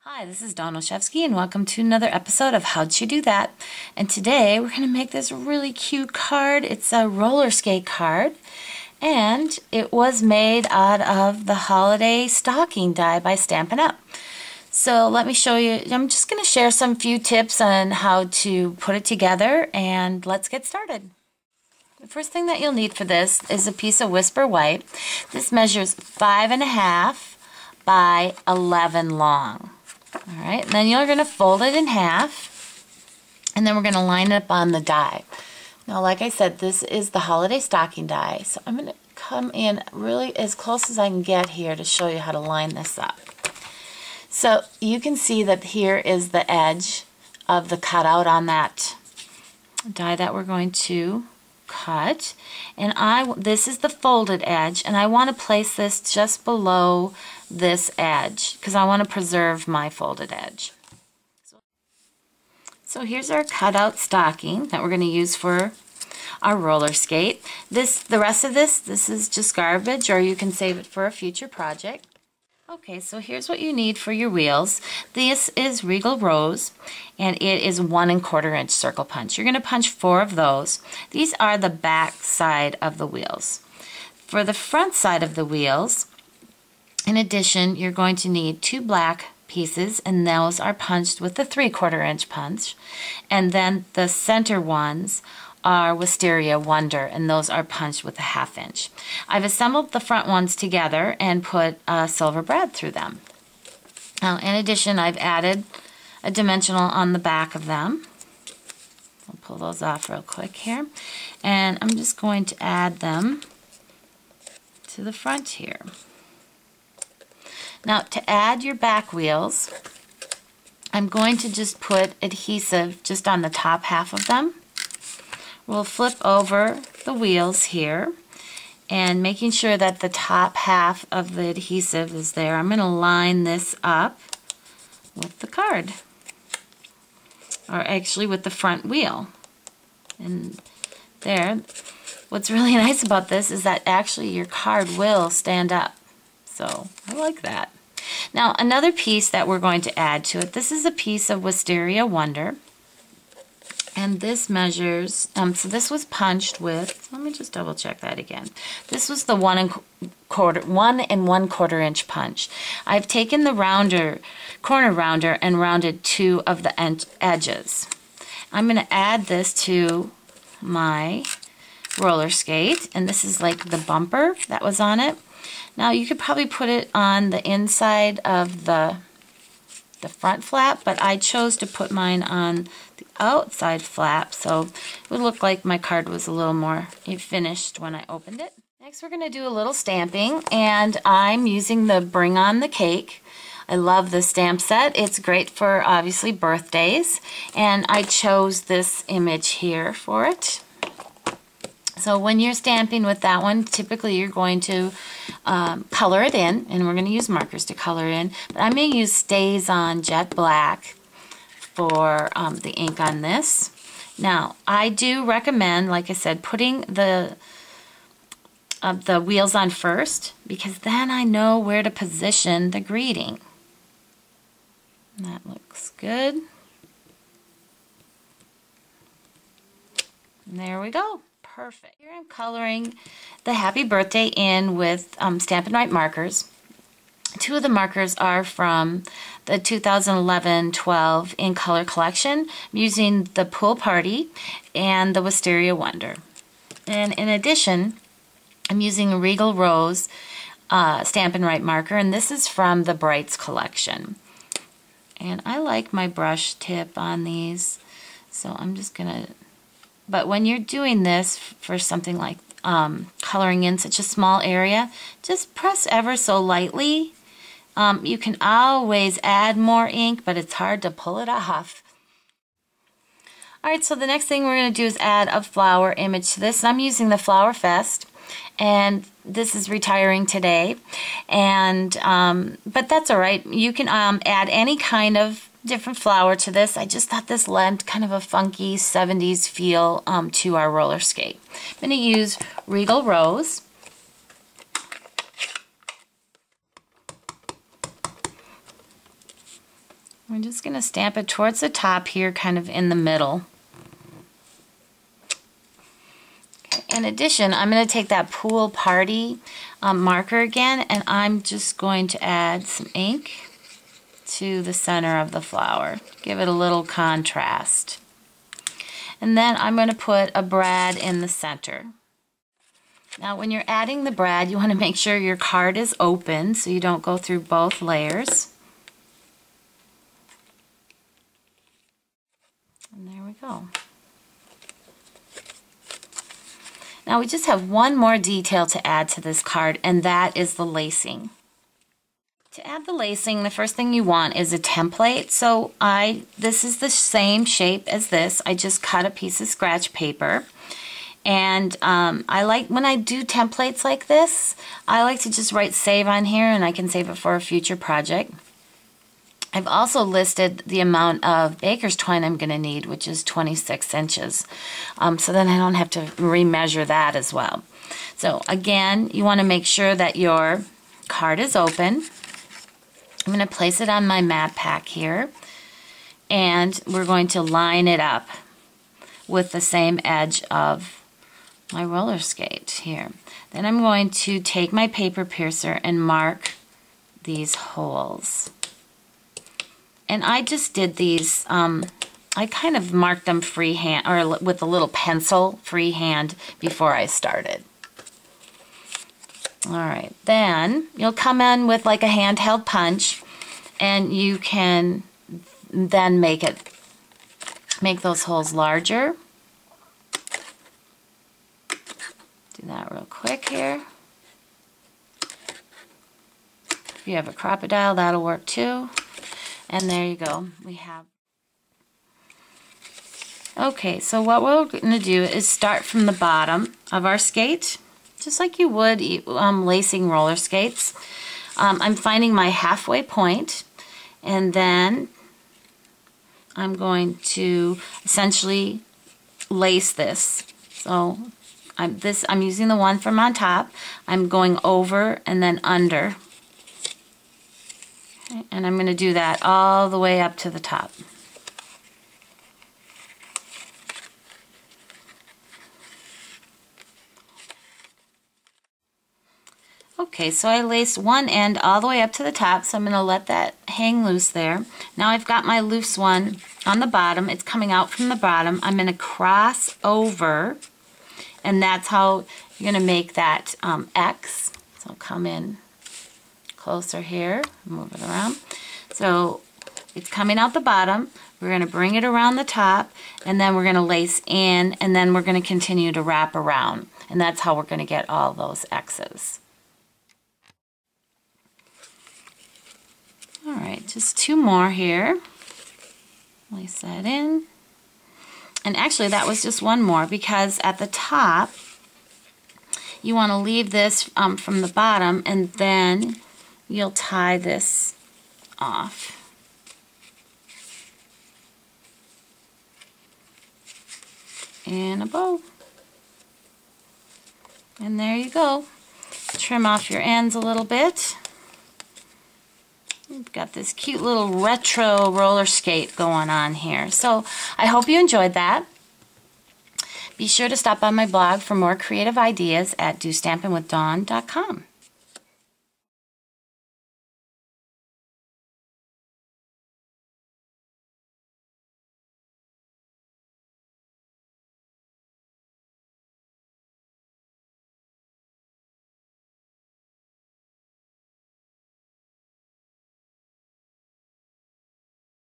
Hi, this is Dawn Olszewski and welcome to another episode of How'd You Do That? And today we're going to make this really cute card. It's a Rollerskate card and it was made out of the holiday stocking die by Stampin' Up. So let me show you, I'm just going to share some few tips on how to put it together and let's get started. The first thing that you'll need for this is a piece of Whisper White. This measures 5.5 by 11 long. Alright, and then you're going to fold it in half, and then we're going to line it up on the die. Now, like I said, this is the holiday stocking die, so I'm going to come in really as close as I can get here to show you how to line this up. So you can see that here is the edge of the cutout on that die that we're going to cut, and this is the folded edge, and I want to place this just below this edge because I want to preserve my folded edge. So here's our cutout stocking that we're going to use for our roller skate. The rest of this is just garbage, or you can save it for a future project. Okay, so here's what you need for your wheels. This is Regal Rose, and it is 1 1/4 inch circle punch. You're going to punch 4 of those. These are the back side of the wheels. For the front side of the wheels, in addition, you're going to need 2 black pieces, and those are punched with the 3/4 inch punch. And then the center ones are Wisteria Wonder, and those are punched with a 1/2 inch. I've assembled the front ones together and put a silver brad through them. Now, in addition, I've added a dimensional on the back of them. I'll pull those off real quick here. And I'm just going to add them to the front here. Now, to add your back wheels, I'm going to just put adhesive just on the top half of them. We'll flip over the wheels here, and making sure that the top half of the adhesive is there, I'm going to line this up with the card, or actually with the front wheel. And there, what's really nice about this is that actually your card will stand up. So I like that. Now, another piece that we're going to add to it, this is a piece of Wisteria Wonder. And this measures, so this was punched with, let me just double check that again. This was the 1 1/4 inch punch. I've taken the corner rounder and rounded 2 of the edges. I'm going to add this to my roller skate, and this is like the bumper that was on it. Now you could probably put it on the inside of the front flap, but I chose to put mine on the outside flap, so it would look like my card was a little more finished when I opened it. Next, we're going to do a little stamping, and I'm using the Bring On the Cake. I love this stamp set. It's great for obviously birthdays, and I chose this image here for it. So when you're stamping with that one, typically you're going to color it in, and we're going to use markers to color in. But I'm going to use Stazon On Jet Black for the ink on this. Now, I do recommend, like I said, putting the wheels on first, because then I know where to position the greeting. And that looks good. And there we go. Perfect. Here I'm coloring the happy birthday in with Stampin' Up markers. 2 of the markers are from the 2011-12 In Color collection. I'm using the Pool Party and the Wisteria Wonder. And in addition, I'm using a Regal Rose Stampin' Up marker, and this is from the Brights collection. And I like my brush tip on these, so I'm just going to... But when you're doing this for something like coloring in such a small area, just press ever so lightly. You can always add more ink, but it's hard to pull it off. Alright, so the next thing we're going to do is add a flower image to this. And I'm using the Flower Fest, and this is retiring today. And but that's alright. You can add any kind of different flower to this. I just thought this lent kind of a funky 70s feel to our roller skate. I'm going to use Regal Rose. just going to stamp it towards the top here, kind of in the middle. In addition, I'm going to take that Pool Party marker again, and I'm just going to add some ink to the center of the flower. Give it a little contrast. And then I'm going to put a brad in the center. Now when you're adding the brad, you want to make sure your card is open so you don't go through both layers. And there we go. Now we just have one more detail to add to this card, and that is the lacing. To add the lacing, the first thing you want is a template. So this is the same shape as this. I just cut a piece of scratch paper. And I like, when I do templates like this, I like to just write save on here, and I can save it for a future project. I've also listed the amount of Bakers Twine I'm going to need, which is 26 inches. So then I don't have to remeasure that as well. So again, you want to make sure that your card is open. I'm going to place it on my mat pack here, and we're going to line it up with the same edge of my roller skate here. Then I'm going to take my paper piercer and mark these holes. And I just did these, I kind of marked them freehand, or with a little pencil freehand before I started. Alright, then you'll come in with like a handheld punch, and you can then make those holes larger. Do that real quick here. If you have a crocodile, that'll work too. And there you go. We have. Okay, so what we're going to do is start from the bottom of our skate, just like you would lacing roller skates. I'm finding my halfway point, and then I'm going to essentially lace this. So I'm using the one from on top. I'm going over and then under. And I'm going to do that all the way up to the top. Okay, so I laced one end all the way up to the top, so I'm going to let that hang loose there. Now I've got my loose one on the bottom. It's coming out from the bottom. I'm going to cross over, and that's how you're going to make that X. So I'll come in closer here, move it around. So it's coming out the bottom. We're going to bring it around the top, and then we're going to lace in, and then we're going to continue to wrap around. And that's how we're going to get all those X's. All right, just two more here. Lace that in. And actually that was just one more, because at the top you want to leave this from the bottom, and then you'll tie this off. In a bow. And there you go. Trim off your ends a little bit. We've got this cute little retro roller skate going on here. So I hope you enjoyed that. Be sure to stop by my blog for more creative ideas at DOstampingWithDawn.com.